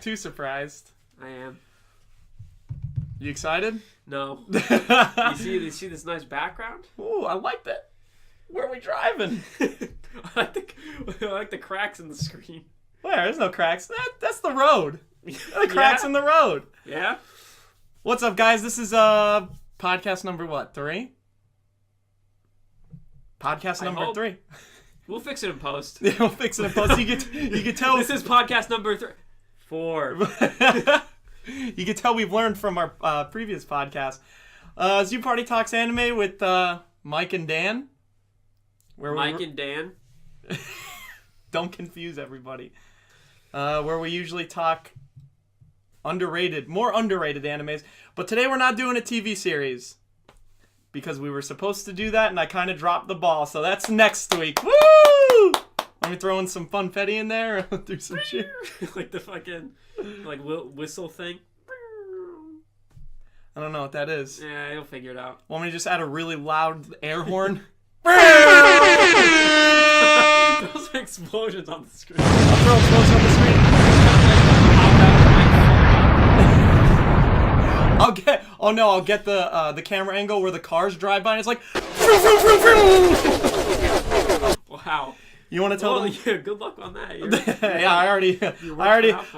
too surprised. I am. You excited? No. You see this nice background? Ooh, I like that. Where are we driving? I like the cracks in the screen. Where? There's no cracks. That's the road. The cracks in the road. Yeah? What's up, guys? This is podcast number what? 3? Podcast number 3. We'll fix it in post. Yeah, we'll fix it in post. You can tell. This is podcast number 4. You can tell we've learned from our previous podcast. It's UParty Talks Anime with Mike and Dan. And Dan? Don't confuse everybody. Where we usually talk more underrated animes. But today we're not doing a TV series. Because we were supposed to do that and I kind of dropped the ball. So that's next week. Woo! Let me throw in some funfetti in there. Do some shit. Like the fucking whistle thing. I don't know what that is. Yeah, you'll figure it out. Want me to just add a really loud air horn? Those are explosions on the screen. I'll throw explosions on the screen. I'll get the camera angle where the cars drive by and it's like wow. You want to tell them? Yeah, good luck on that. Yeah,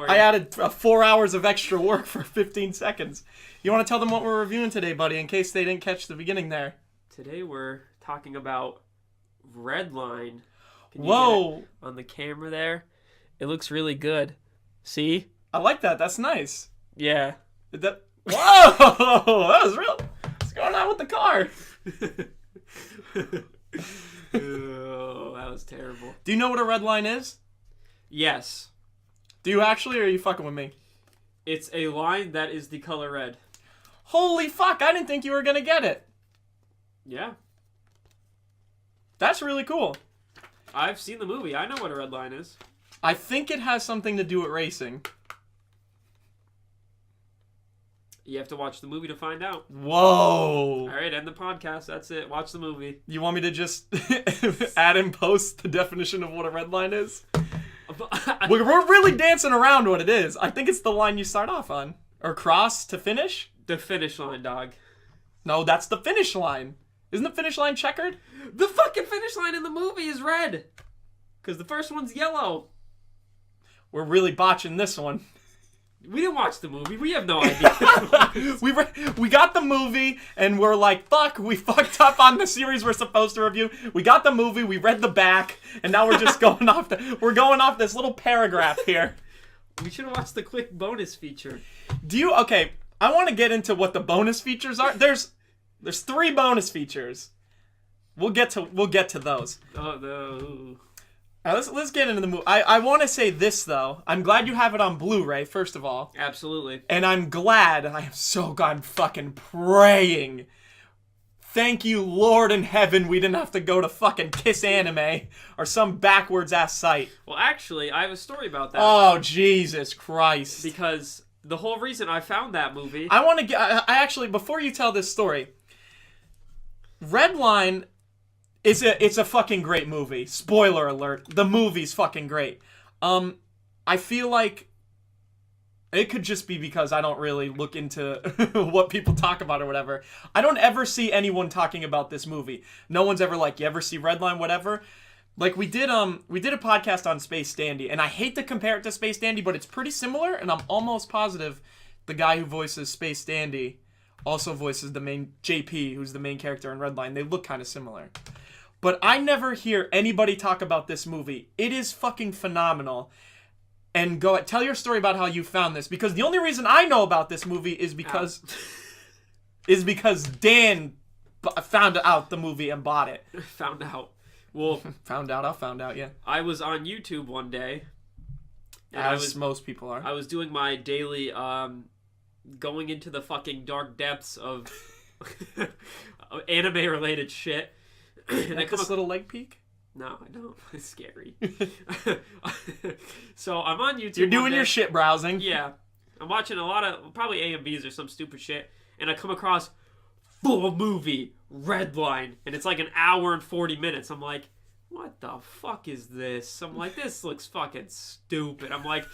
I added 4 hours of extra work for 15 seconds. You want to tell them what we're reviewing today, buddy, in case they didn't catch the beginning there? Today we're talking about REDLINE. Whoa! On the camera there, it looks really good. See? I like that. That's nice. Yeah. Whoa! That was real. What's going on with the car? Oh, that was terrible. Do you know what a red line is? Yes. Do you actually, or are you fucking with me? It's a line that is the color red. Holy fuck, I didn't think you were gonna get it. Yeah. That's really cool. I've seen the movie. I know what a red line is. I think it has something to do with racing. You have to watch the movie to find out. Whoa. All right, end the podcast. That's it. Watch the movie. You want me to just add and post the definition of what a red line is? We're really dancing around what it is. I think it's the line you start off on. Or cross to finish? The finish line, dog. No, that's the finish line. Isn't the finish line checkered? The fucking finish line in the movie is red. Because the first one's yellow. We're really botching this one. We didn't watch the movie. We have no idea. We got the movie, and we're like, fuck, we fucked up on the series we're supposed to review. We got the movie, we read the back, and now we're just going off this little paragraph here. We should have watched the quick bonus feature. Okay, I want to get into what the bonus features are. There's 3 bonus features. We'll get to those. Oh, no. Let's get into the movie. I want to say this, though. I'm glad you have it on Blu-ray, first of all. Absolutely. And I'm glad, I am so god fucking praying. Thank you, Lord in heaven, we didn't have to go to fucking Kiss Anime or some backwards-ass site. Well, actually, I have a story about that. Oh, Jesus Christ. Because the whole reason I found that movie... I actually, before you tell this story, REDLINE... It's a fucking great movie. Spoiler alert. The movie's fucking great. I feel like it could just be because I don't really look into what people talk about or whatever. I don't ever see anyone talking about this movie. No one's ever like, you ever see REDLINE, whatever? Like we did a podcast on Space Dandy, and I hate to compare it to Space Dandy, but it's pretty similar, and I'm almost positive the guy who voices Space Dandy also voices the main JP, who's the main character in REDLINE. They look kind of similar. But I never hear anybody talk about this movie. It is fucking phenomenal. And tell your story about how you found this. Because the only reason I know about this movie is because Dan found out the movie and bought it. Found out. Well, found out, yeah. I was on YouTube one day. As most people are. I was doing my daily going into the fucking dark depths of anime-related shit. And I this little leg peek? No, I don't. It's scary. So I'm on YouTube. You're doing your shit browsing. Yeah. I'm watching a lot of, probably A&Bs or some stupid shit. And I come across full movie, REDLINE. And it's like an hour and 40 minutes. I'm like, what the fuck is this? I'm like, this looks fucking stupid. I'm like,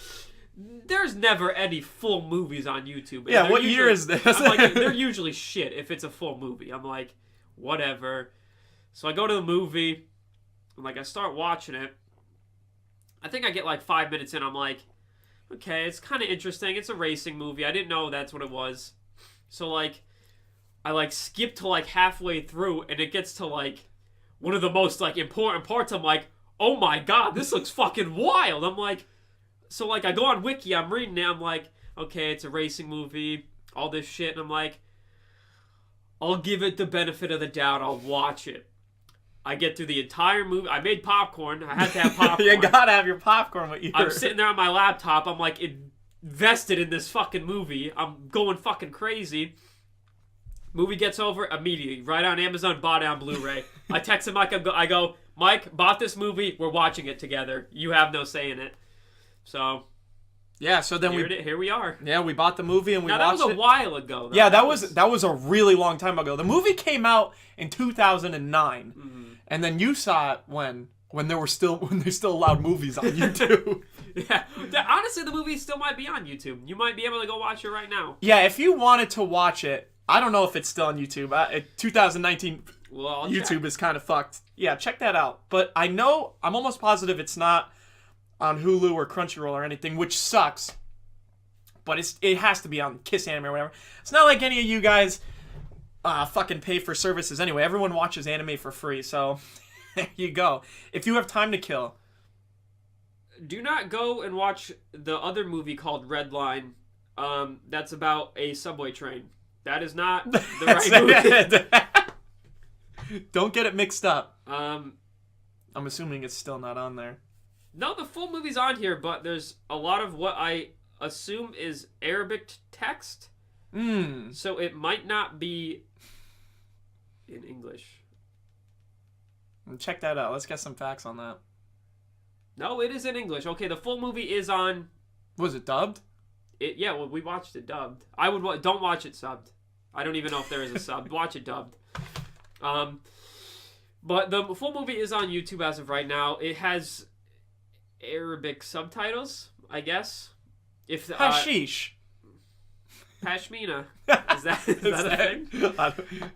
there's never any full movies on YouTube. Yeah, what year is this? I'm like, they're usually shit if it's a full movie. I'm like, whatever. So I go to the movie, and like I start watching it. I think I get like 5 minutes in. I'm like, okay, it's kind of interesting. It's a racing movie. I didn't know that's what it was. So like, I like skip to like halfway through, and it gets to like one of the most like important parts. I'm like, oh my god, this looks fucking wild. I'm like, so like I go on Wiki, I'm reading it. I'm like, okay, it's a racing movie, all this shit, and I'm like, I'll give it the benefit of the doubt. I'll watch it. I get through the entire movie. I made popcorn. I had to have popcorn. You gotta have your popcorn with you. I'm sitting there on my laptop. I'm like invested in this fucking movie. I'm going fucking crazy. Movie gets over immediately. Right on Amazon, bought it on Blu-ray. I text him Mike. I go, Mike, bought this movie. We're watching it together. You have no say in it. So yeah. So then here we are. Yeah, we bought the movie and we watched it. That was a while ago. Though. Yeah, that was a really long time ago. The movie came out in 2009, and then you saw it when they're still allowed movies on YouTube. Yeah, honestly, the movie still might be on YouTube. You might be able to go watch it right now. Yeah, if you wanted to watch it, I don't know if it's still on YouTube. 2019 YouTube is kind of fucked. Yeah, check that out. But I'm almost positive it's not on Hulu or Crunchyroll or anything, which sucks. But it has to be on Kiss Anime or whatever. It's not like any of you guys fucking pay for services anyway. Everyone watches anime for free, so there you go. If you have time to kill. Do not go and watch the other movie called Redline. That's about a subway train. That is not the right movie. Don't get it mixed up. I'm assuming it's still not on there. No, the full movie's on here, but there's a lot of what I assume is Arabic text. So it might not be in English. Check that out. Let's get some facts on that. No, it is in English. Okay, the full movie is on... Was it dubbed? Yeah, well, we watched it dubbed. Don't watch it subbed. I don't even know if there is a sub. Watch it dubbed. But the full movie is on YouTube as of right now. It has Arabic subtitles, I guess. Hashish. Pashmina. Is that a thing?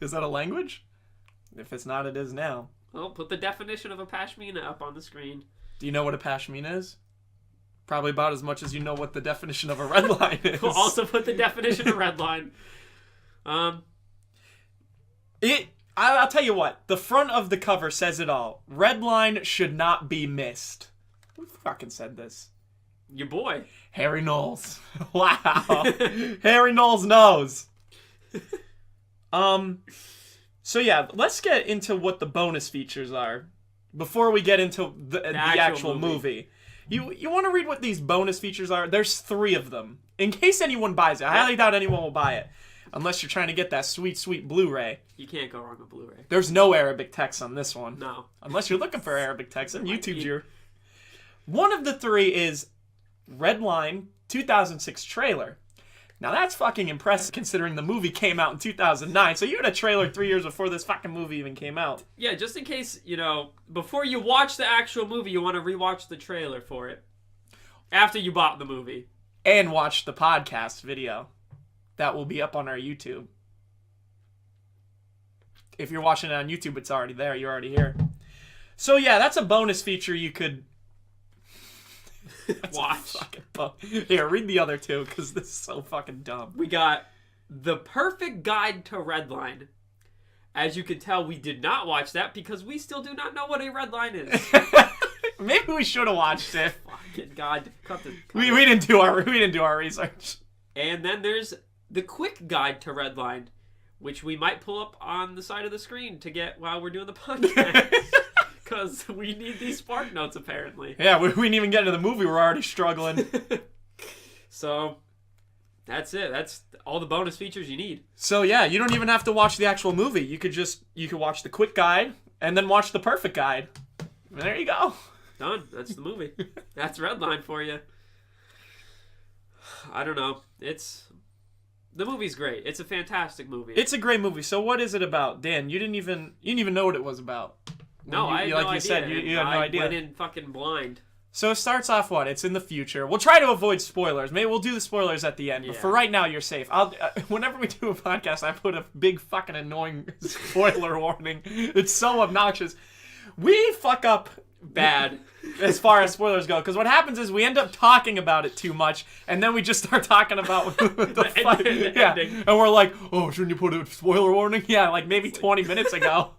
Is that a language? If it's not, it is now. Well, put the definition of a pashmina up on the screen. Do you know what a pashmina is? Probably about as much as you know what the definition of a red line is. We'll also put the definition of red line. I'll tell you what. The front of the cover says it all. Red line should not be missed. Who fucking said this? Your boy. Harry Knowles. Wow. Harry Knowles knows. So yeah, let's get into what the bonus features are before we get into the actual movie. You want to read what these bonus features are? There's 3 of them. In case anyone buys it. I highly doubt anyone will buy it. Unless you're trying to get that sweet, sweet Blu-ray. You can't go wrong with Blu-ray. There's no Arabic text on this one. No. Unless you're looking for Arabic text, and YouTube's your... One of the 3 is Redline 2006 trailer. Now that's fucking impressive considering the movie came out in 2009. So you had a trailer 3 years before this fucking movie even came out. Yeah, just in case, before you watch the actual movie, you want to rewatch the trailer for it. After you bought the movie. And watch the podcast video. That will be up on our YouTube. If you're watching it on YouTube, it's already there. You're already here. So yeah, that's a bonus feature you could... watch. Here, read the other 2 because this is so fucking dumb. We got The Perfect Guide to Redline. As you can tell, we did not watch that because we still do not know what a red line is. Maybe we should have watched it. Fucking God, we didn't do our research. And then there's The Quick Guide to Redline, which we might pull up on the side of the screen to get while we're doing the podcast. Because we need these spark notes, apparently. Yeah, we didn't even get into the movie. We're already struggling. So, that's it. That's all the bonus features you need. So, yeah, you don't even have to watch the actual movie. You could watch the quick guide and then watch the perfect guide. And there you go. Done. That's the movie. That's Redline for you. I don't know. The movie's great. It's a fantastic movie. It's a great movie. So, what is it about? Dan, you didn't even know what it was about. No, I had no idea. You had no idea. I went in fucking blind. So it starts off it's in the future. We'll try to avoid spoilers. Maybe we'll do the spoilers at the end. But for right now, you're safe. Whenever we do a podcast, I put a big fucking annoying spoiler warning. It's so obnoxious. We fuck up bad as far as spoilers go, because what happens is we end up talking about it too much, and then we just start talking about the ending. And we're like, oh, shouldn't you put a spoiler warning? Yeah, like maybe 20 minutes ago.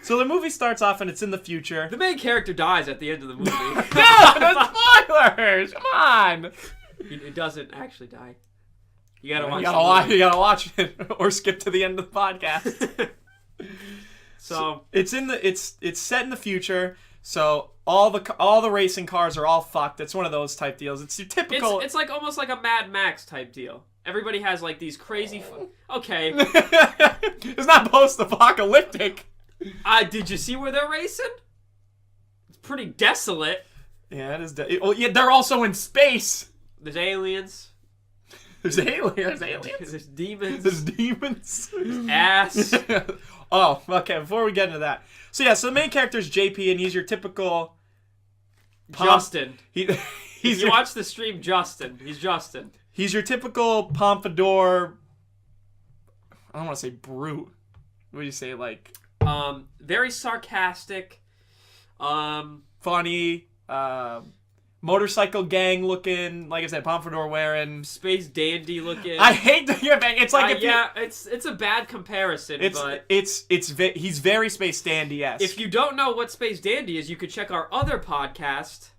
So the movie starts off and it's in the future. The main character dies at the end of the movie. No, spoilers! Come on! It doesn't actually die. You gotta watch You gotta watch it, or skip to the end of the podcast. So it's set in the future. So all the racing cars are all fucked. It's one of those type deals. It's your typical. It's like almost like a Mad Max type deal. Everybody has like these crazy. Okay. It's not post-apocalyptic. Did you see where they're racing? It's pretty desolate. Yeah, it is. Yeah, they're also in space. There's aliens. There's aliens. There's demons. There's demons. There's ass. Oh, okay. Before we get into that, so the main character is JP, and he's your typical Justin. You watch the stream, Justin. He's Justin. He's your typical pompadour. I don't want to say brute. What do you say, like? Very sarcastic. Funny. Motorcycle gang looking, like I said, pompadour wearing, space dandy looking. I hate the it's like it's a bad comparison. He's very space dandy-esque. If you don't know what space dandy is, you could check our other podcast,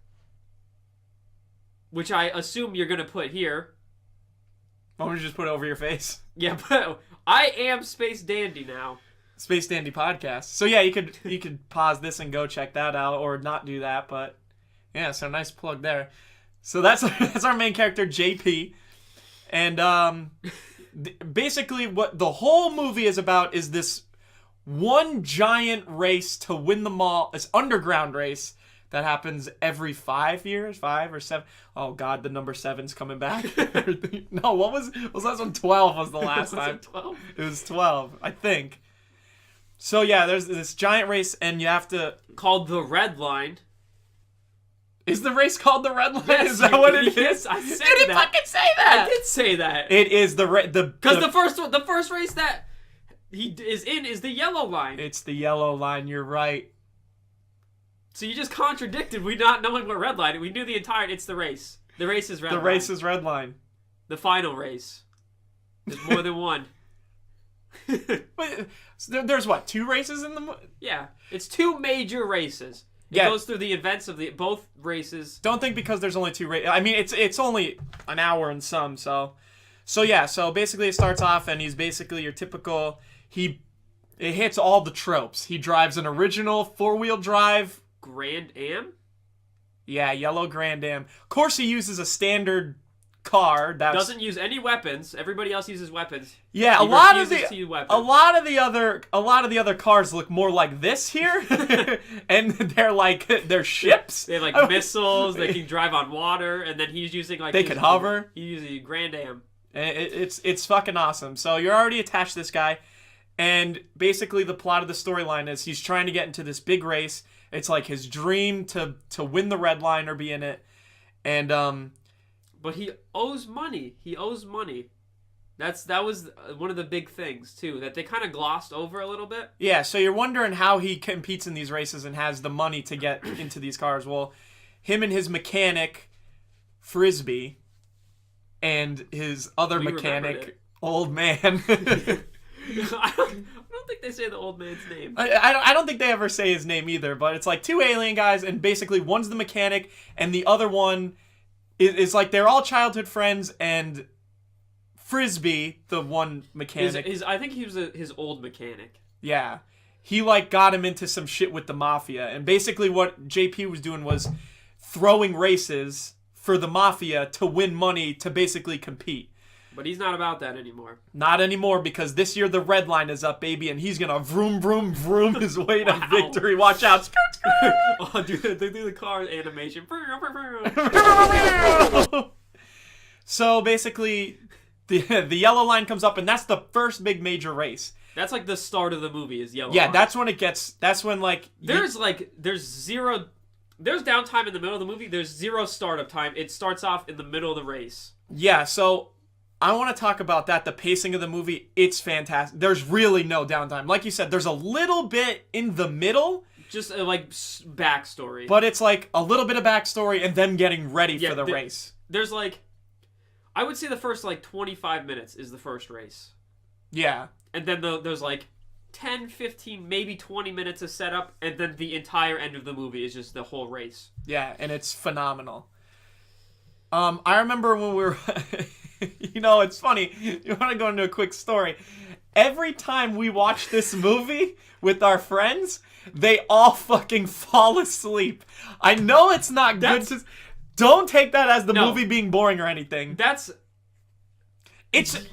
which I assume you're gonna put here. Why don't you just put it over your face? Yeah, but I am space dandy now. Space Dandy Podcast. So yeah, you could pause this and go check that out, or not do that, but. Yeah, so nice plug there. So that's our main character, JP. And basically what the whole movie is about is this one giant race to win them all. This underground race that happens every 5 years, 5 or 7. Oh God, the number 7's coming back. No, what was that one? 12 was the last time. 12? It was 12, I think. So yeah, there's this giant race, and you have to... Called the REDLINE. Is the race called the REDLINE? Yes, is that what it is? I said you didn't fucking say that. I did say that. It is because the first race that he is in is the yellow line. It's the yellow line. You're right. So you just contradicted we not knowing what REDLINE. We knew the entire. It's the race. The race is REDLINE. The race is REDLINE. The final race. There's more than one. Wait, so there's what, 2 races in the? Yeah, it's 2 major races. It goes through the events of both races. Don't think because there's only 2 races. I mean, it's only an hour and some. So yeah. So basically, it starts off, and he's basically your typical. It hits all the tropes. He drives an original 4-wheel drive Grand Am. Yeah, yellow Grand Am. Of course, he uses a standard car that doesn't use any weapons. Everybody else uses weapons. Yeah, a lot of the other cars look more like this here, and they're ships. They have like missiles. They can drive on water, and then he's using like they can hover. He uses a Grand Am. It's fucking awesome. So you're already attached to this guy, and basically the plot of the storyline is he's trying to get into this big race. It's like his dream to win the REDLINE or be in it, and But he owes money. That was one of the big things, too, that they kind of glossed over a little bit. Yeah, so you're wondering how he competes in these races and has the money to get into these cars. Well, him and his mechanic, Frisbee, and his other mechanic, Old Man. I don't think they say the old man's name. I don't think they ever say his name either, but it's like 2 alien guys, and basically one's the mechanic, and the other one... It's like they're all childhood friends, and Frisbee, the one mechanic... I think he was his old mechanic. Yeah. He, got him into some shit with the Mafia. And basically what JP was doing was throwing races for the Mafia to win money to basically compete. But he's not about that anymore. Not anymore, because this year the REDLINE is up, baby, and he's gonna vroom, vroom, vroom his way to victory. Watch out. Skirt, skirt. Oh, dude, they do the car animation. So, basically, the yellow line comes up, and that's the first big major race. That's like the start of the movie is yellow Yeah, line. that's when it gets... That's when, There's zero there's downtime in the middle of the movie. There's zero startup time. It starts off in the middle of the race. Yeah, so I want to talk about that. The pacing of the movie, it's fantastic. There's really no downtime. Like you said, there's a little bit in the middle. Just like backstory. But it's like a little bit of backstory and them getting ready for the race. There's like, I would say the first like 25 minutes is the first race. Yeah. And then there's like 10, 15, maybe 20 minutes of setup, and then the entire end of the movie is just the whole race. Yeah, and it's phenomenal. I remember when we were... You know, it's funny. You want to go into a quick story. Every time we watch this movie with our friends, they all fucking fall asleep. I know it's not good to... Don't take that as the movie being boring or anything.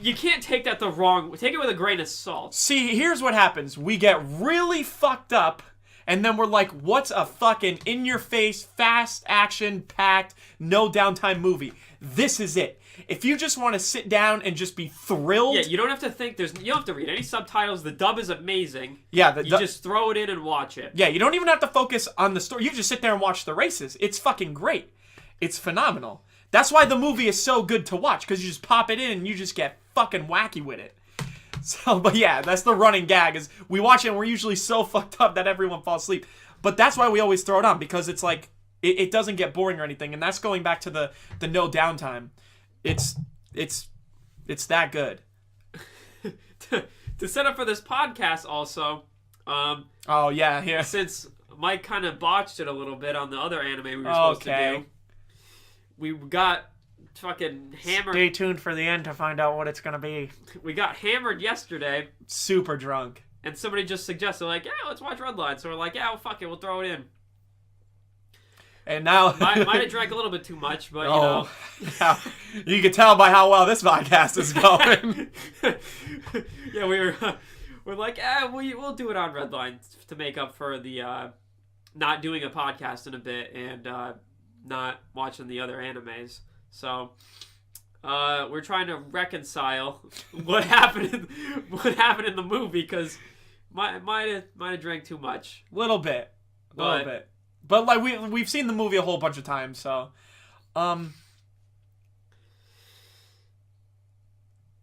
You can't take that the wrong... Take it with a grain of salt. See, here's what happens. We get really fucked up, and then we're like, what's a fucking in-your-face, fast, action-packed, no downtime movie? This is it. If you just want to sit down and just be thrilled... Yeah, you don't have to think... You don't have to read any subtitles. The dub is amazing. Yeah, you just throw it in and watch it. Yeah, you don't even have to focus on the story. You just sit there and watch the races. It's fucking great. It's phenomenal. That's why the movie is so good to watch, because you just pop it in and you just get fucking wacky with it. So, but yeah, that's the running gag, is we watch it and we're usually so fucked up that everyone falls asleep. But that's why we always throw it on, because it's like, it doesn't get boring or anything, and that's going back to the no downtime. It's that good. To set up for this podcast also, oh yeah, here. Since Mike kind of botched it a little bit on the other anime we were supposed to do, we got fucking hammered. Stay tuned for the end to find out what it's gonna be. We got hammered yesterday. Super drunk. And somebody just suggested, like, yeah, let's watch Redline. So we're like, yeah, well, fuck it, we'll throw it in. And now... might have drank a little bit too much, but, you know. Yeah. You can tell by how well this podcast is going. Yeah, we're like, we'll do it on Redline to make up for the not doing a podcast in a bit and not watching the other animes. So we're trying to reconcile what happened in the movie, because might have drank too much. Little bit. But like we've seen the movie a whole bunch of times, so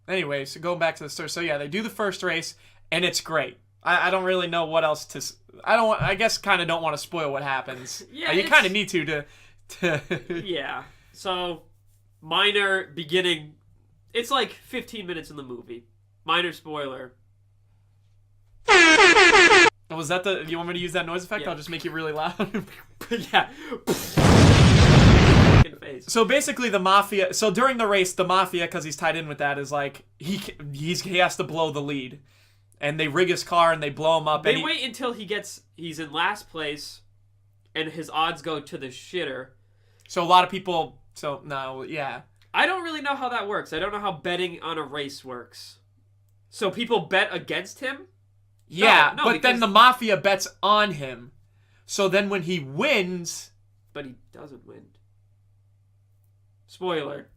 anyway, so going back to the story. So yeah, they do the first race and it's great. I don't really know what else to... I guess kind of don't want to spoil what happens. Yeah, you kind of need to Yeah. So minor beginning. It's like 15 minutes in the movie. Minor spoiler. Was that the... You want me to use that noise effect? Yeah. I'll just make it really loud. Yeah. So basically the Mafia... So during the race, the Mafia, because he's tied in with that, is like... He has to blow the lead. And they rig his car and they blow him up. They wait until he's in last place and his odds go to the shitter. So a lot of people... So, no, yeah. I don't really know how that works. I don't know how betting on a race works. So people bet against him? Yeah, no, but then the Mafia bets on him. So then when he wins... But he doesn't win. Spoiler.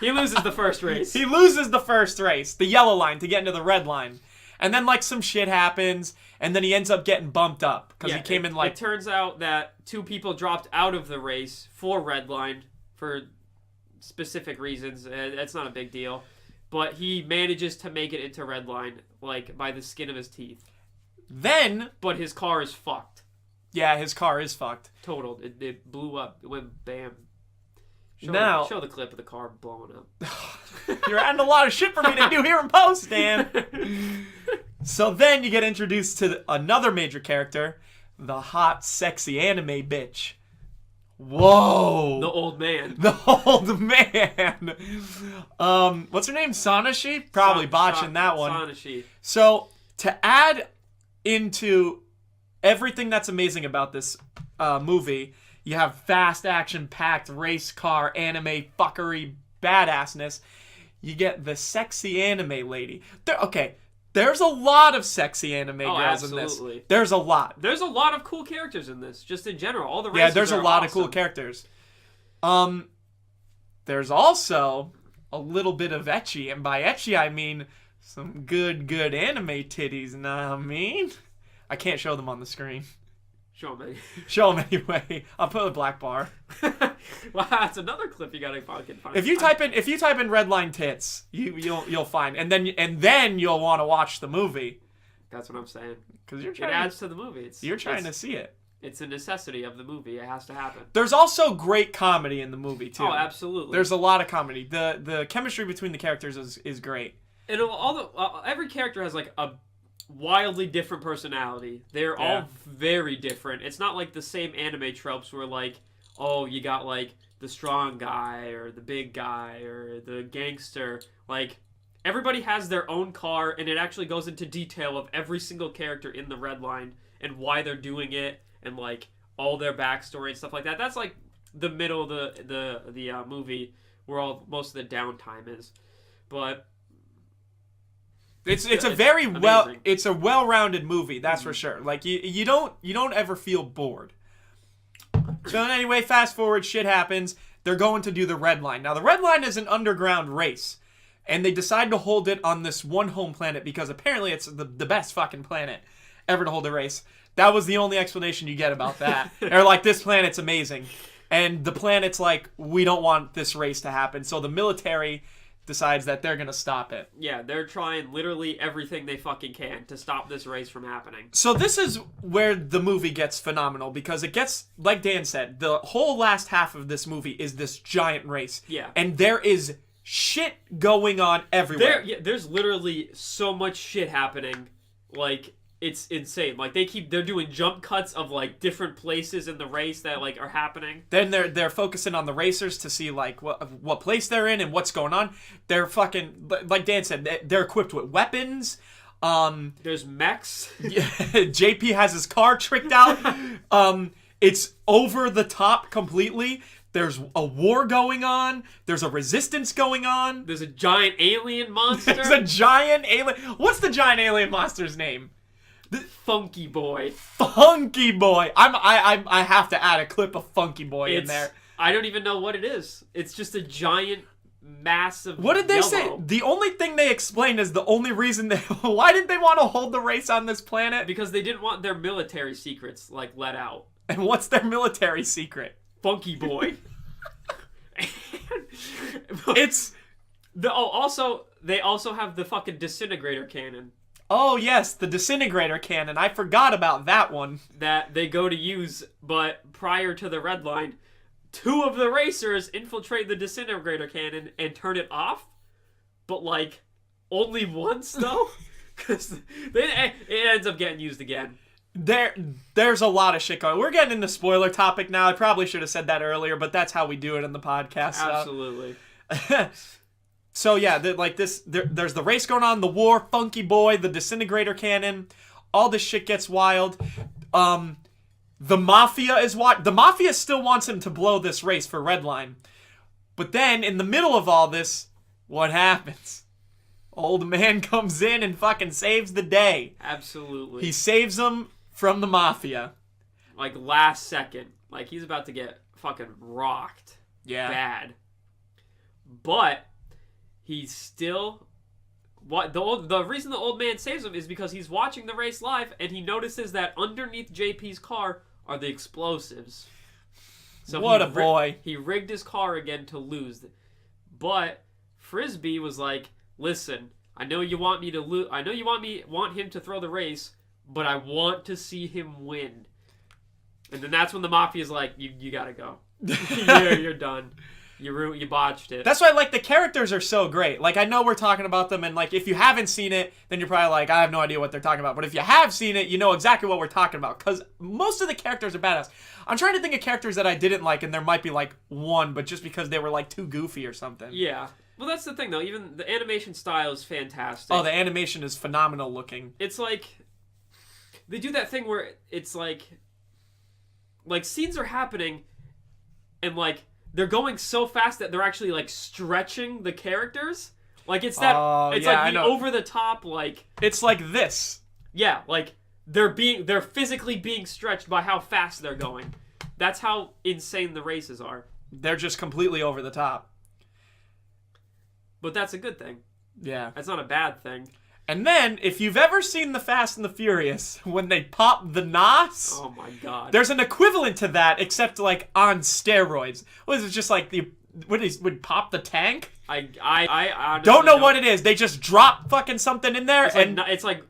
He loses the first race. He loses the first race, the yellow line, to get into the red line. And then, like, some shit happens, and then he ends up getting bumped up. Because he came in, like... It turns out that 2 people dropped out of the race for Redline for specific reasons. That's not a big deal. But he manages to make it into Redline, like, by the skin of his teeth. Then... But his car is fucked. Yeah, his car is fucked. Totaled. It blew up. It went bam. Show the clip of the car blowing up. You're adding a lot of shit for me to do here in post, Dan. So then you get introduced to another major character, the hot, sexy anime bitch. Whoa. The old man. The old man. What's her name? Sanashi? Probably botching that one. Sanashi. So to add into everything that's amazing about this movie... You have fast, action-packed race car, anime, fuckery, badassness. You get the sexy anime lady. There's a lot of sexy anime girls absolutely. In this. There's a lot. There's a lot of cool characters in this, just in general. All the races Yeah, there's a lot awesome. of cool characters. There's also a little bit of ecchi, and by ecchi I mean some good anime titties, know what I mean? I can't show them on the screen. Show me. Show them anyway. I'll put a black bar. Wow, that's another clip you gotta fucking find. If you type in Redline tits, you'll find, and then you'll want to watch the movie. That's what I'm saying. Because it adds to the movie. You're trying to see it. It's a necessity of the movie. It has to happen. There's also great comedy in the movie too. Oh, absolutely. There's a lot of comedy. The chemistry between the characters is great. And every character has like a wildly different personality. They're all very different. It's not like the same anime tropes where like, oh, you got like the strong guy or the big guy or the gangster. Like, everybody has their own car, and it actually goes into detail of every single character in the Redline and why they're doing it and like all their backstory and stuff like that. That's like the middle of the movie where most of the downtime is. But it's a well-rounded movie, that's for sure. Like you don't ever feel bored. So anyway, fast forward, shit happens. They're going to do the Redline. Now the Redline is an underground race, and they decide to hold it on this one home planet because apparently it's the best fucking planet ever to hold a race. That was the only explanation you get about that. They're like, this planet's amazing, and the planet's like, we don't want this race to happen. So the military decides that they're gonna stop it. Yeah, they're trying literally everything they fucking can to stop this race from happening. So this is where the movie gets phenomenal, because it gets, like Dan said, the whole last half of this movie is this giant race. Yeah. And there is shit going on everywhere. There's literally so much shit happening. Like, it's insane. Like, they're doing jump cuts of like different places in the race that like are happening. Then they're focusing on the racers to see like what place they're in and what's going on. They're fucking, like Dan said, they're equipped with weapons. There's mechs. JP has his car tricked out. It's over the top completely. There's a war going on. There's a resistance going on. There's a giant alien monster. There's a giant alien. What's the giant alien monster's name? Funky Boy. Funky Boy. I have to add a clip of Funky Boy in there. I don't even know what it is. It's just a giant, massive. What did they say? The only thing they explained is the only reason why did they want to hold the race on this planet? Because they didn't want their military secrets like let out. And what's their military secret? Funky Boy. It's they also have the fucking disintegrator cannon. Oh yes, the disintegrator cannon. I forgot about that one. That they go to use, but prior to the Redline, 2 of the racers infiltrate the disintegrator cannon and turn it off. But like, only once though, because it ends up getting used again. There's a lot of shit going. We're getting into spoiler topic now. I probably should have said that earlier, but that's how we do it in the podcast. Absolutely. So yeah, there's the race going on, the war, Funky Boy, the disintegrator cannon, all this shit gets wild. The Mafia the Mafia still wants him to blow this race for Redline. But then, in the middle of all this, what happens? Old man comes in and fucking saves the day. Absolutely. He saves them from the Mafia. Like, last second. Like, he's about to get fucking rocked. Yeah. Bad. But he's still... The reason the old man saves him is because he's watching the race live and he notices that underneath JP's car are the explosives. So what a boy. He rigged his car again to lose. But Frisbee was like, listen, I know you want me to lose. I know you want him to throw the race, but I want to see him win. And then that's when the Mafia's like, you gotta go. You're done. You botched it. That's why, like, the characters are so great. Like, I know we're talking about them, and, like, if you haven't seen it, then you're probably like, I have no idea what they're talking about. But if you have seen it, you know exactly what we're talking about. Because most of the characters are badass. I'm trying to think of characters that I didn't like, and there might be, like, one, but just because they were, like, too goofy or something. Yeah. Well, that's the thing, though. Even the animation style is fantastic. Oh, the animation is phenomenal looking. It's like... They do that thing where it's like... Like, scenes are happening, and, like... They're going so fast that they're actually, like, stretching the characters. Like, it's that... it's like the over-the-top, like... It's like this. Yeah, like, they're physically being stretched by how fast they're going. That's how insane the races are. They're just completely over the top. But that's a good thing. Yeah. That's not a bad thing. And then, if you've ever seen The Fast and the Furious, when they pop the NOS, oh my god, there's an equivalent to that, except like on steroids. What is it? Just like would pop the tank? I honestly don't know what it is. They just drop fucking something in there, and it's like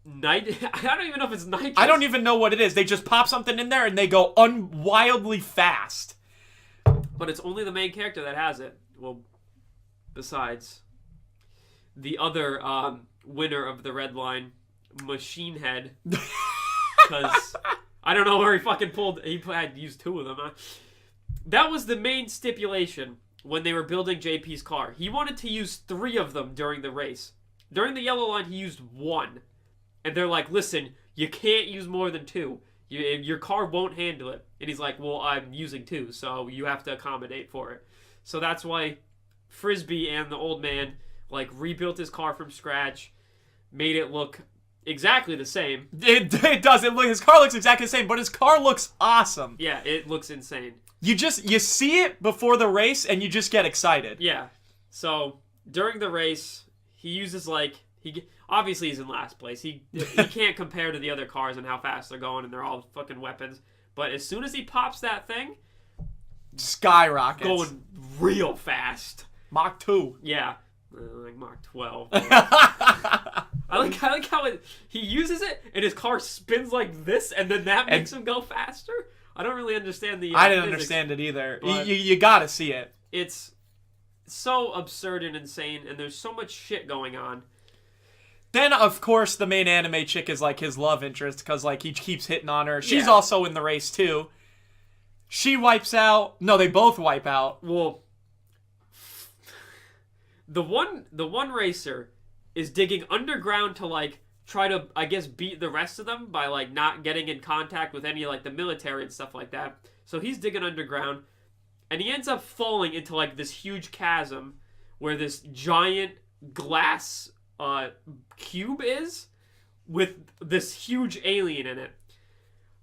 night. I don't even know if it's nitrous. I don't even know what it is. They just pop something in there, and they go wildly fast. But it's only the main character that has it. Well, besides the other winner of the Redline, Machine Head, because I don't know where he fucking pulled. He had used 2 of them. That was the main stipulation when they were building JP's car. He wanted to use 3 of them during the race. During the yellow line, he used 1, and they're like, "Listen, you can't use more than 2. Your car won't handle it." And he's like, "Well, I'm using 2, so you have to accommodate for it." So that's why Frisbee and the old man like rebuilt his car from scratch, made it look exactly the same. It does. His car looks exactly the same, but his car looks awesome. Yeah, it looks insane. You see it before the race, and you just get excited. Yeah. So during the race, he uses obviously he's in last place. He can't compare to the other cars and how fast they're going, and they're all fucking weapons. But as soon as he pops that thing, skyrockets, going real fast. Mach 2. Yeah. Like Mach 12. I like how he uses it and his car spins like this, and then that makes him go faster. I don't really understand the. I didn't understand it either. You gotta see it. It's so absurd and insane, and there's so much shit going on. Then, of course, the main anime chick is like his love interest because like he keeps hitting on her. She's also in the race too. She wipes out. No, they both wipe out. Well, the one racer is digging underground to like try to, I guess, beat the rest of them by like not getting in contact with any like the military and stuff like that. So he's digging underground, and he ends up falling into like this huge chasm where this giant glass cube is with this huge alien in it.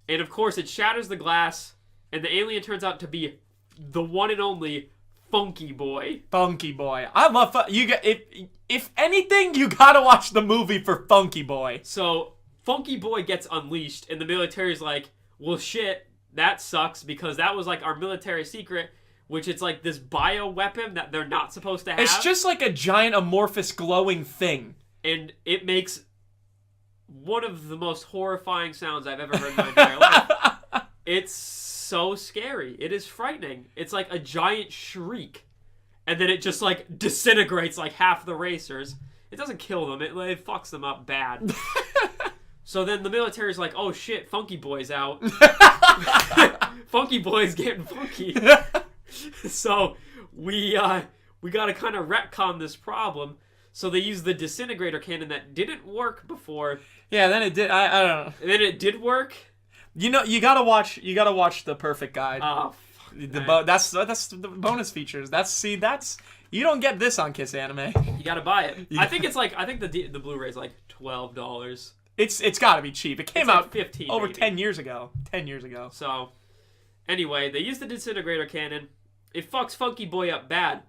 And of course it shatters the glass, and the alien turns out to be the one and only Funky Boy. Funky Boy. I love if anything, you gotta watch the movie for Funky Boy. So Funky Boy gets unleashed, and the military's like, well shit, that sucks, because that was like our military secret, which it's like this bio weapon that they're not supposed to have. It's just like a giant amorphous glowing thing. And it makes one of the most horrifying sounds I've ever heard in my entire life. It's so scary. It is frightening. It's like a giant shriek. And then it just like disintegrates like half the racers. It doesn't kill them. It fucks them up bad. So then the military's like, oh shit, Funky Boy's out. Funky Boy's getting funky. So we gotta kind of retcon this problem. So they used the disintegrator cannon that didn't work before. Yeah, then it did. I don't know. And then it did work. You know, you gotta watch the Perfect Guide. Oh, that's the bonus features. That's you don't get this on Kiss Anime. You gotta buy it. I think the Blu-ray's like $12. It's gotta be cheap. It came out 15 over maybe. 10 years ago. 10 years ago. So, anyway, they use the disintegrator cannon. It fucks Funky Boy up bad.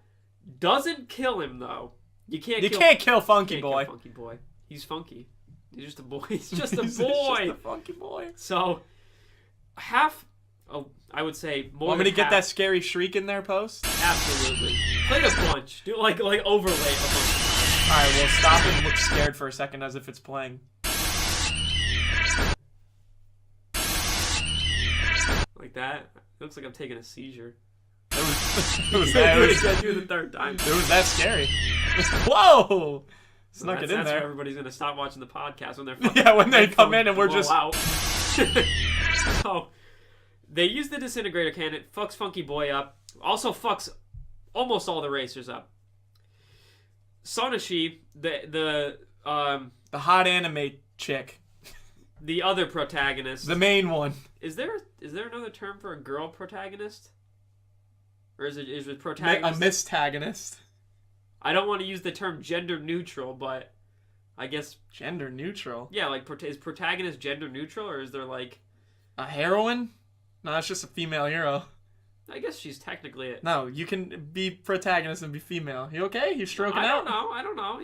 Doesn't kill him though. You can't kill Funky Boy. Funky Boy. He's funky. He's just a boy. He's just a boy. He's just a funky boy. So, I would say more. Want me to than get half. that scary shriek in there, post? Absolutely. Play it a bunch. Do like overlay a bunch. All right, well, stop and look scared for a second as if it's playing. Like that. It looks like I'm taking a seizure. It was that. Do the third time. It was that scary. Whoa! Snuck it in that's there. Where everybody's gonna stop watching the podcast when they're yeah, when they come in and we're just out. So they use the disintegrator cannon, fucks Funky Boy up, also fucks almost all the racers up. Sonoshi, the hot anime chick, the other protagonist, the main one. Is there another term for a girl protagonist? Or is it protagonist? A mistagonist. I don't want to use the term gender neutral, but I guess gender neutral. Yeah, like is protagonist gender neutral, or is there like a heroine? No, it's just a female hero. I guess she's technically it. No, you can be protagonist and be female. You okay? You stroking out? I don't know.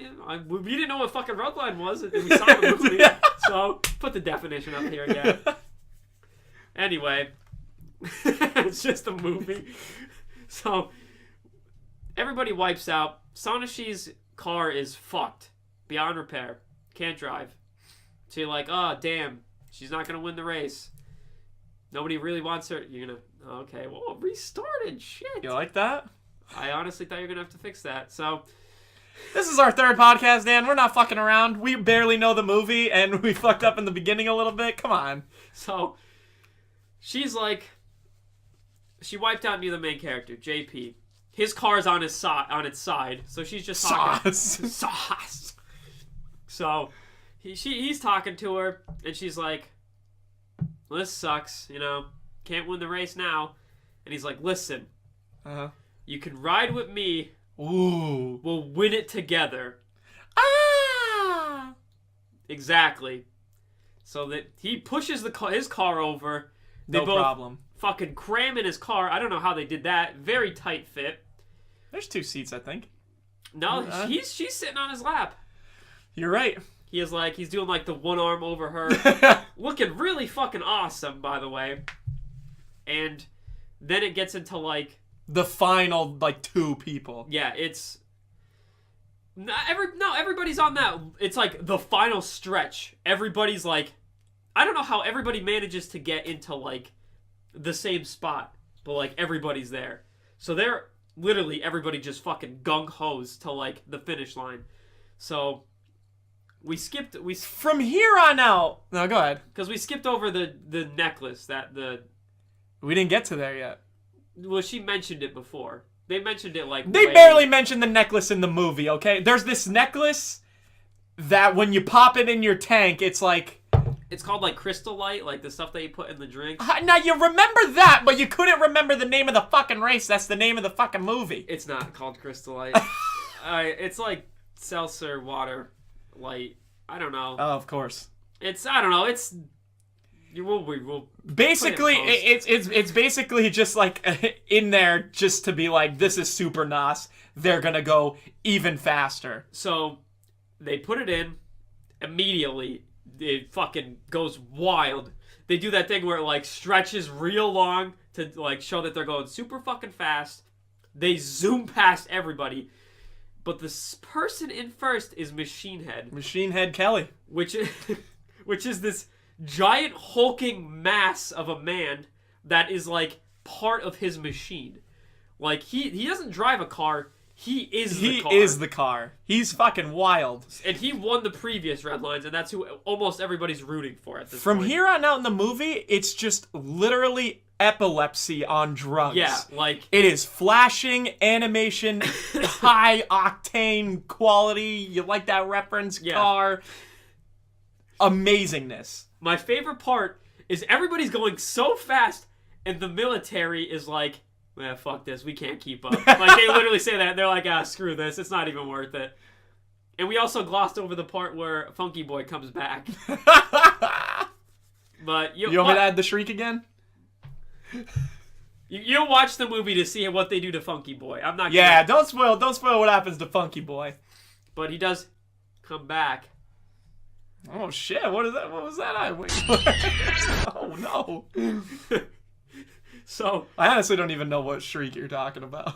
We didn't know what fucking REDLINE was until we saw the movie. So, put the definition up here again. Anyway, it's just a movie. So, everybody wipes out. Sonashi's car is fucked. Beyond repair. Can't drive. So you're like, oh, damn. She's not going to win the race. Nobody really wants her. You're going to... Okay, well, restarted. Shit. You like that? I honestly thought you were going to have to fix that. So... This is our third podcast, Dan. We're not fucking around. We barely know the movie, and we fucked up in the beginning a little bit. Come on. So, she's like... She wiped out near the main character, JP. His car's on its side, so she's just talking... Sauce. So, he's talking to her, and she's like, well, this sucks, you know. Can't win the race now. And he's like, listen. You can ride with me. Ooh. We'll win it together. Ah! Exactly. So that he pushes his car over. No problem. Fucking cram in his car. I don't know how they did that. Very tight fit. There's 2 seats, I think. No, she's sitting on his lap. You're right. He's doing like the one arm over her. Looking really fucking awesome, by the way. And then it gets into like... The final, like, 2 people. Yeah, it's... everybody's on that. It's like the final stretch. Everybody's like... I don't know how everybody manages to get into like the same spot. But like everybody's there. So they're literally everybody just fucking gung-hos to like the finish line. So... From here on out... No, go ahead. Because we skipped over the necklace We didn't get to there yet. Well, she mentioned it before. They mentioned it like... They barely mentioned the necklace in the movie, okay? There's this necklace that when you pop it in your tank, it's like... It's called like Crystal Light, like the stuff that you put in the drink. Now, you remember that, but you couldn't remember the name of the fucking race. That's the name of the fucking movie. It's not called Crystal Light. It's like seltzer water light. I don't know. Oh, of course. I don't know. It's... We'll basically, it's basically just like in there just to be like, this is super NOS. They're gonna go even faster. So they put it in immediately. It fucking goes wild. They do that thing where it like stretches real long to like show that they're going super fucking fast. They zoom past everybody, but this person in first is Machine Head. Machine Head Kelly, which is this giant hulking mass of a man that is like part of his machine. Like he doesn't drive a car, he is the car. He is the car. He's fucking wild. And he won the previous REDLINEs, and that's who almost everybody's rooting for at this point. From here on out in the movie, it's just literally epilepsy on drugs. Yeah, like... It is flashing, animation, high octane quality. You like that reference? Yeah. Car. Amazingness. My favorite part is everybody's going so fast, and the military is like, "Man, fuck this, we can't keep up." Like, they literally say that. They're like, screw this, it's not even worth it. And we also glossed over the part where Funky Boy comes back. But you want me to add the shriek again? You'll watch the movie to see what they do to Funky Boy. I'm not. Yeah, don't spoil what happens to Funky Boy. But he does come back. Oh shit! What is that? What was that? Oh no! So I honestly don't even know what shriek you're talking about.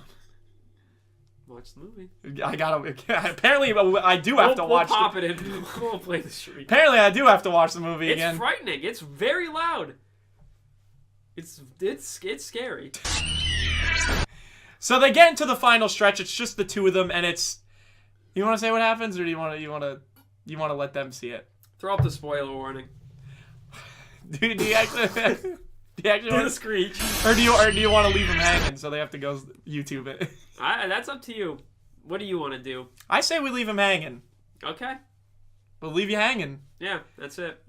Watch the movie. I gotta. Apparently, I do have to watch. We'll pop it in. We'll play the shriek. Apparently, I do have to watch the movie again. It's frightening. It's very loud. It's scary. So they get into the final stretch. It's just the 2 of them, and it's. You want to say what happens, or do you want to let them see it? Throw up the spoiler warning. Do you actually do the screech? Or do you want to leave them hanging so they have to go YouTube it? That's up to you. What do you want to do? I say we leave them hanging. Okay. We'll leave you hanging. Yeah, that's it.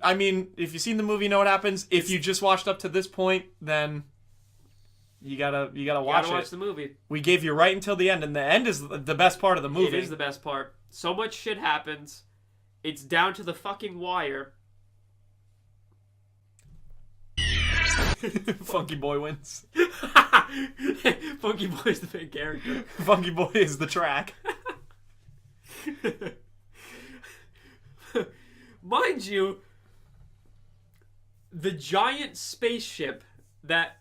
I mean, if you've seen the movie, you know what happens. If you just watched up to this point, then you gotta watch the movie. We gave you right until the end, and the end is the best part of the movie. It is the best part. So much shit happens. It's down to the fucking wire. Funky Boy wins. Funky Boy's the main character. Funky Boy is the track. Mind you, the giant spaceship that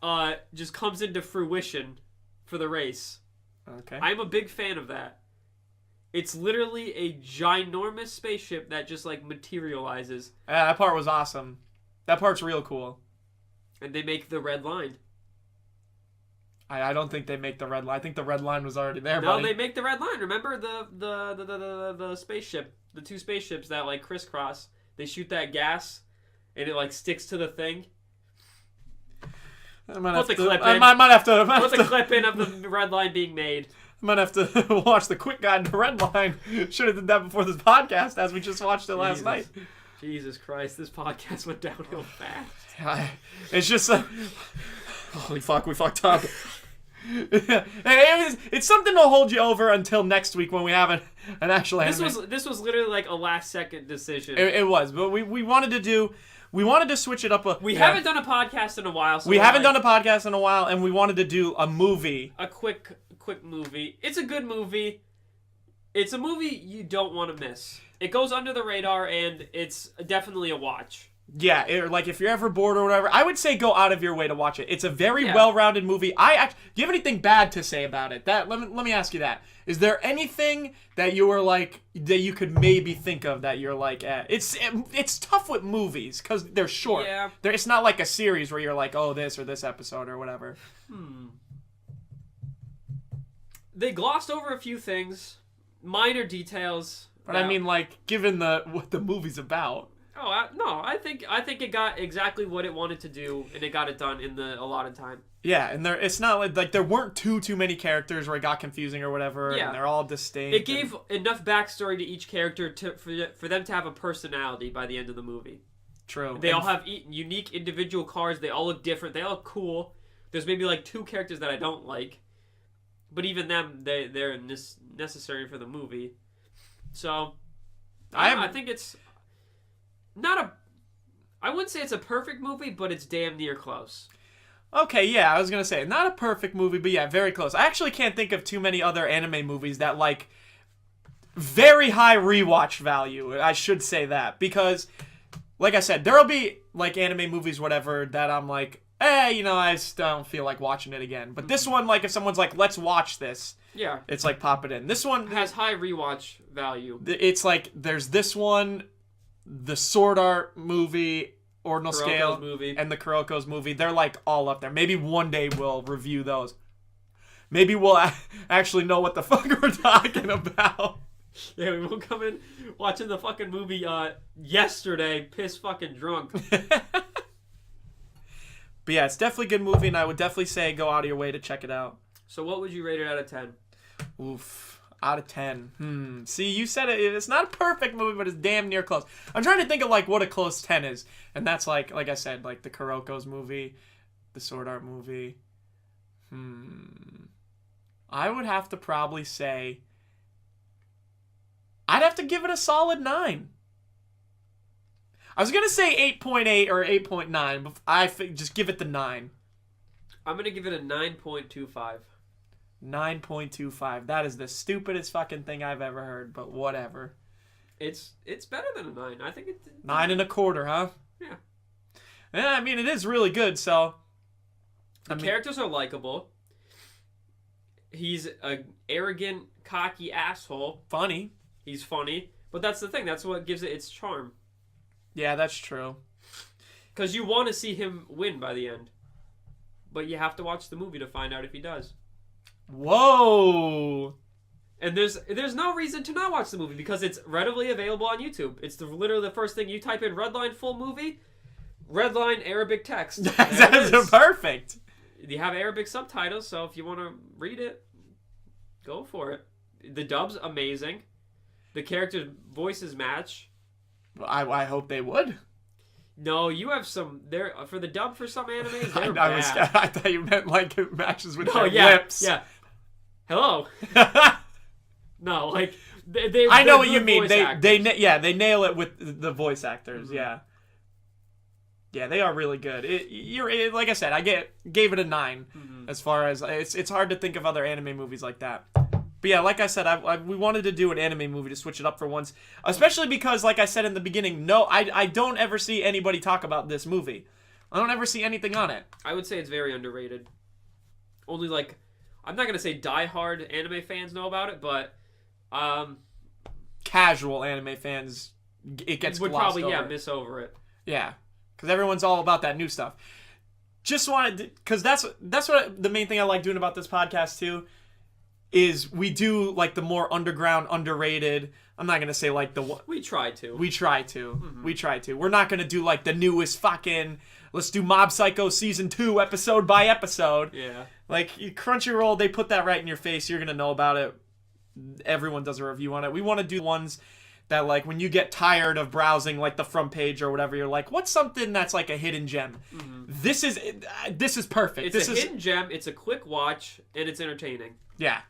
just comes into fruition for the race. Okay. I'm a big fan of that. It's literally a ginormous spaceship that just like materializes. Yeah, that part was awesome. That part's real cool. And they make the red line. I don't think they make the red line. I think the red line was already there, No, buddy. they make the red line. Remember the spaceship, the two spaceships that like crisscross. They shoot that gas, and it like sticks to the thing. I might Put the clip in. I might have to. Put the clip in of the red line being made. I might have to watch the quick guide to red line. Should have did that before this podcast, as we just watched it last night. Jesus Christ, this podcast went downhill fast. It's just holy fuck, we fucked up. It's something to hold you over until next week when we have an actual anime. This was literally like a last second decision. It was, but we wanted to switch it up. We haven't done a podcast in a while. So we haven't done a podcast in a while, and we wanted to do a movie. A quick movie. It's a good movie. It's a movie you don't want to miss. It goes under the radar, and it's definitely a watch. Yeah, like if you're ever bored or whatever, I would say go out of your way to watch it. It's a very well-rounded movie. Do you have anything bad to say about it? Let me ask you that. Is there anything that you were like that you could maybe think of that you're like, it's tough with movies because they're short. Yeah. It's not like a series where you're like, oh, this or this episode or whatever. They glossed over a few things, minor details. But I mean, like, given what the movie's about. Oh no! I think it got exactly what it wanted to do, and it got it done in the allotted time. Yeah, and it's not like there weren't too many characters where it got confusing or whatever. Yeah. And they're all distinct. It gave enough backstory to each character for them to have a personality by the end of the movie. True. They all have unique individual cars. They all look different. They all look cool. There's maybe like 2 characters that I don't like, but even them, they're necessary for the movie. So, I think it's not a... I wouldn't say it's a perfect movie, but it's damn near close. Okay, yeah, I was going to say, not a perfect movie, but yeah, very close. I actually can't think of too many other anime movies that, like, very high rewatch value. I should say that. Because, like I said, there'll be, like, anime movies, whatever, that I'm like, I just don't feel like watching it again. But this one, like, if someone's like, let's watch this... Yeah. It's like, pop it in. This one... has high rewatch value. It's like, there's this one, the Sword Art movie, Ordinal Scale, movie. And the Kuroko's movie. They're, like, all up there. Maybe one day we'll review those. Maybe we'll actually know what the fuck we're talking about. Yeah, we will come in watching the fucking movie yesterday, piss fucking drunk. But yeah, it's definitely a good movie, and I would definitely say go out of your way to check it out. So what would you rate it out of 10? Oof. Out of 10. See, you said it. It's not a perfect movie, but it's damn near close. I'm trying to think of, like, what a close 10 is. And that's, like I said, like, the Kuroko's movie, the Sword Art movie. I would have to probably say... I'd have to give it a solid 9. I was going to say 8.8 or 8.9, but I just give it the 9. I'm going to give it a 9.25. 9.25. That is the stupidest fucking thing I've ever heard, but whatever. It's better than a 9. I think it's 9.25, huh? Yeah. Yeah, I mean, it is really good, so... The characters are likable. He's an arrogant, cocky asshole. Funny. He's funny. But that's the thing. That's what gives it its charm. Yeah, that's true. Because you want to see him win by the end. But you have to watch the movie to find out if he does. Whoa! And there's no reason to not watch the movie because it's readily available on YouTube. It's literally the first thing you type in Redline full movie, Redline Arabic text. That's perfect. You have Arabic subtitles, so if you want to read it, go for it. The dub's amazing. The characters' voices match. I hope they would. No, you have some there for the dub for some animes. They're bad. I thought you meant like it matches with their yeah, lips. Yeah. Hello. No, like I know what you mean. They nail it with the voice actors. Mm-hmm. Yeah. Yeah, they are really good. Like I said, gave it a 9. As far as it's hard to think of other anime movies like that. But yeah, like I said, we wanted to do an anime movie to switch it up for once, especially because, like I said in the beginning, I don't ever see anybody talk about this movie. I don't ever see anything on it. I would say it's very underrated. Only like, I'm not gonna say diehard anime fans know about it, but casual anime fans, it gets would glossed probably over. miss over it. Yeah, because everyone's all about that new stuff. Just wanted, because that's what the main thing I like doing about this podcast too, is we do like the more underground, underrated. I'm not gonna say like we try to. We try to. We're not gonna do like the newest fucking. Let's do Mob Psycho season 2 episode by episode. Yeah. Like Crunchyroll, they put that right in your face. You're gonna know about it. Everyone does a review on it. We want to do ones that, like, when you get tired of browsing like the front page or whatever, you're like, what's something that's like a hidden gem? This is perfect. It's a hidden gem. It's a quick watch and it's entertaining. Yeah.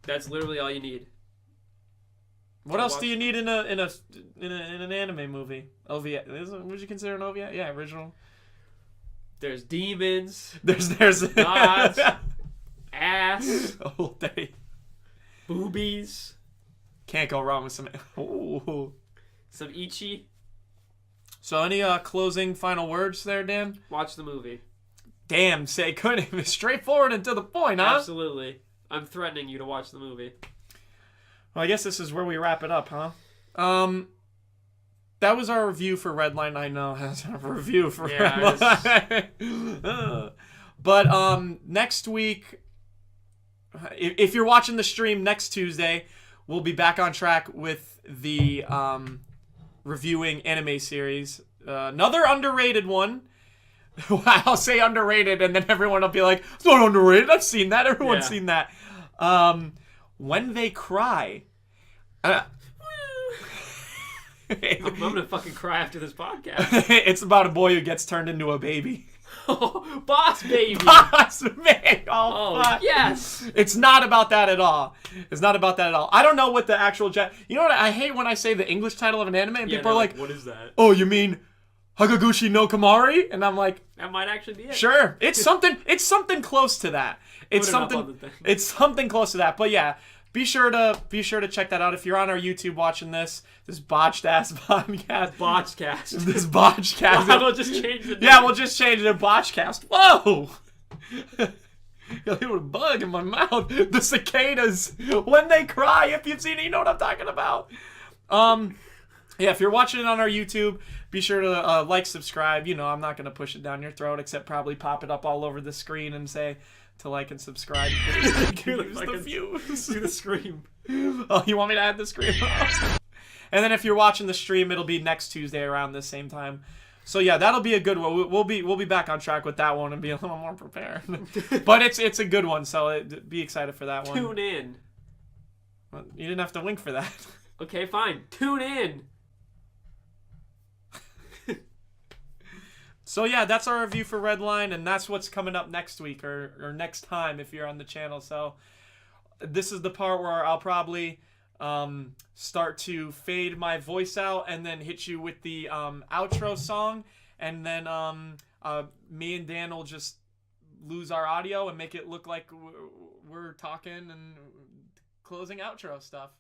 That's literally all you need. What else do you need in an anime movie? OVA. Would you consider an OVA? Yeah, original. There's demons. There's gods. Ass. Whole day. Boobies. Can't go wrong with some. Ooh. Some Ichi. So any closing final words there, Dan? Watch the movie. Damn, say couldn't straightforward and to the point, huh? Absolutely. I'm threatening you to watch the movie. Well, I guess this is where we wrap it up, huh? That was our review for Redline. I know that's our review for Redline. But next week, if you're watching the stream next Tuesday, we'll be back on track with the reviewing anime series. Another underrated one. I'll say underrated, and then everyone will be like, it's not underrated. I've seen that. Everyone's seen that. When They Cry. I'm gonna fucking cry after this podcast. It's about a boy who gets turned into a baby. Oh, Boss Baby. Boss Baby. Oh, fuck. Yes. It's not about that at all. It's not about that at all. I don't know what the actual... You know what? I hate when I say the English title of an anime and people are like, what is that? Oh, you mean Hagagushi no Kamari? And I'm like... That might actually be it. Sure. It's something close to that. It's something close to that. But yeah... Be sure to check that out if you're on our YouTube watching this botched ass podcast. Botchcast. This botchcast. We'll just change the name. Yeah, we'll just change it to botchcast. Whoa! You'll hear a bug in my mouth. The cicadas when they cry. If you've seen it, you know what I'm talking about. Yeah, if you're watching it on our YouTube, be sure to like, subscribe. You know, I'm not gonna push it down your throat, except probably pop it up all over the screen and say to like and subscribe. Do the scream. Oh, you want me to add the scream? And then if you're watching the stream, it'll be next Tuesday around this same time. So yeah, that'll be a good one. We'll be back on track with that one and be a little more prepared. But it's a good one, so be excited for that one. Tune in. Well, you didn't have to wink for that. Okay, fine. Tune in. So yeah, that's our review for Redline, and that's what's coming up next week or next time if you're on the channel. So this is the part where I'll probably start to fade my voice out and then hit you with the outro song, and then me and Dan will just lose our audio and make it look like we're talking and closing outro stuff.